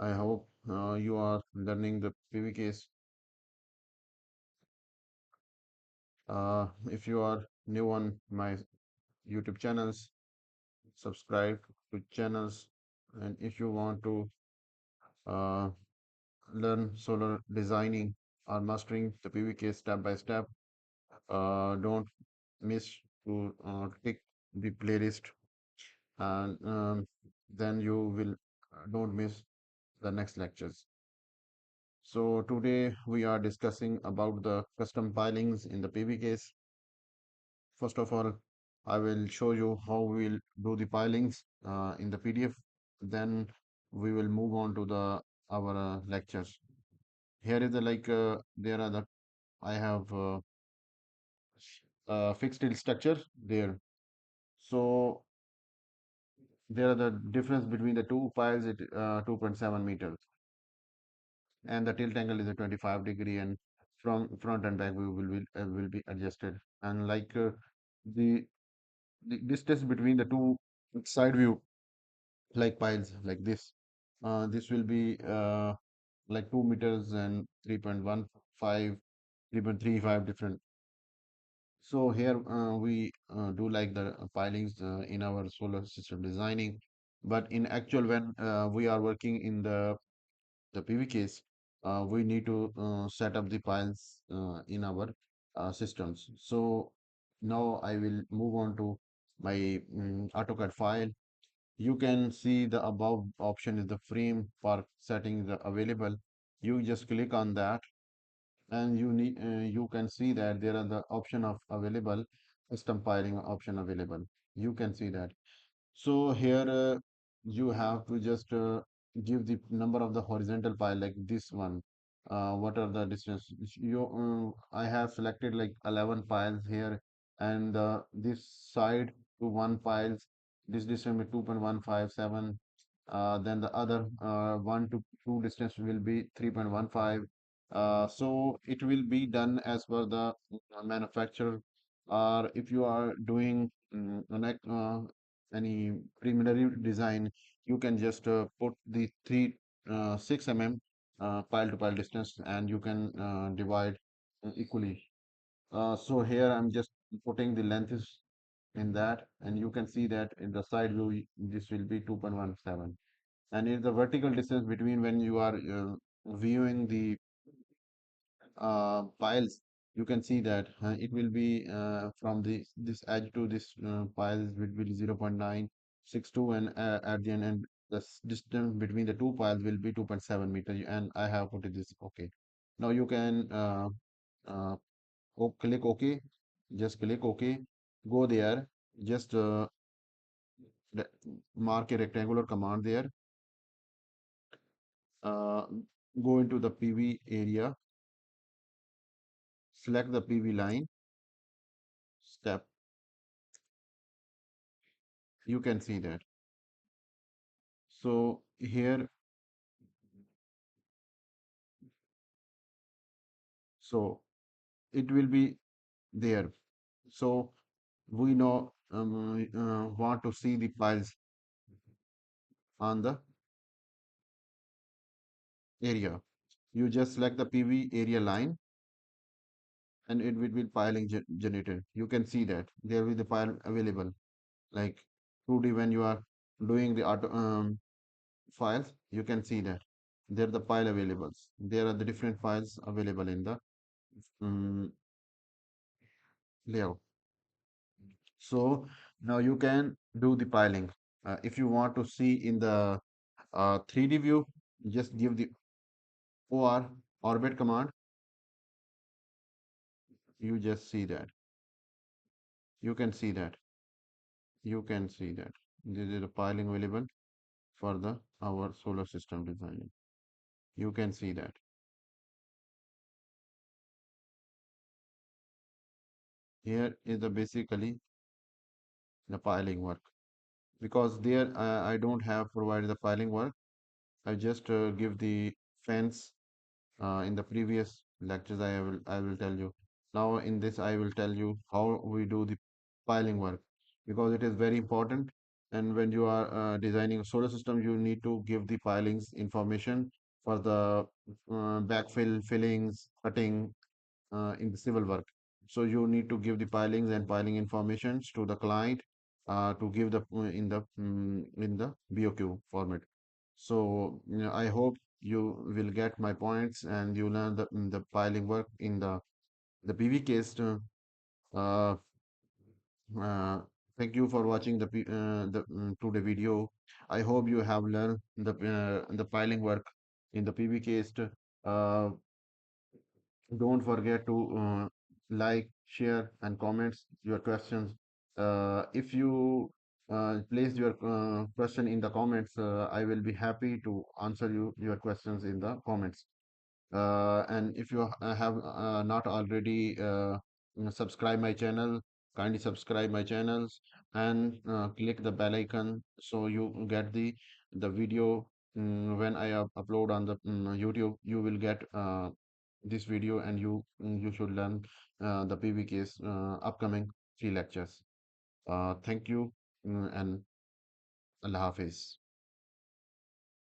I hope you are learning the PVcase. If you are new on my YouTube channels, subscribe to channels. And if you want to uh, learn solar designing or mastering the PVcase step by step, don't miss to click the playlist, and then you will don't miss the next lectures. So today we are discussing about the custom pilings in the PVcase. First of all, I will show you how we'll do the pilings in the PDF. Then we will move on to the our lectures. Here is the there are the I have fixed steel structure there. So there are the difference between the two piles at 2.7 meters, and the tilt angle is a 25 degree, and from front and back we will be adjusted. And the the distance between the two side view like piles like this will be like 2 meters and 3.15, 3.35 different. So here we do like the pilings in our solar system designing, but in actual when we are working in the PV case, we need to set up the piles in our systems. So now I will move on to my AutoCAD file. You can see the above option is the frame for setting the available. You just click on that, and you can see that there are the option of available, custom piling option available. You can see that. So here you have to just give the number of the horizontal pile like this one. What are the distance? I have selected like 11 piles here, and this side to one piles. This distance is 2.157. Then the other one to two distance will be 3.15. So it will be done as per the manufacturer. Or if you are doing any preliminary design, you can just put the 6 mm pile to pile distance, and you can divide equally. So here I'm just putting the length is in that, and you can see that in the side view this will be 2.17. And in the vertical distance between when you are viewing the piles, you can see that it will be from this edge to this piles will be 0.962, and at the end, and the distance between the two piles will be 2.7 meter, and I have put it this okay. Now you can uh, click OK, just click OK, go there, just re- mark a rectangular command there, uh, go into the PV area, select the PV line step. You can see that. So here, so it will be there. So we know want to see the piles on the area. You just select the PV area line, and it will be piling generated. You can see that there will be the pile available. Like 2D, when you are doing the auto files, you can see that there are the pile availables. There are the different files available in the um, layout. So now you can do the piling. If you want to see in the 3D view, just give the OR orbit command. You just see that. You can see that. You can see that. This is the piling available for the our solar system design. You can see that. Here is the basically the piling work. Because there I don't have provided the piling work. I just give the fence in the previous lectures. I will tell you. Now in this I will tell you how we do the piling work, because it is very important. And when you are designing a solar system, you need to give the pilings information for the backfill, fillings, cutting in the civil work. So you need to give the pilings and piling informations to the client to give the in the BOQ format. So I hope you will get my points and you learn the piling work in the PV case. Uh, uh, Thank you for watching the today video. I hope you have learned the piling work in the PV case. Uh, don't forget to like, share, and comments your questions. If you place your question in the comments, I will be happy to answer your questions in the comments. And if you have not already subscribe my channel, kindly subscribe my channels and click the bell icon so you get the video when I upload on the YouTube. You will get this video and you should learn the PVK's upcoming 3 lectures. Thank you and Allah Hafiz.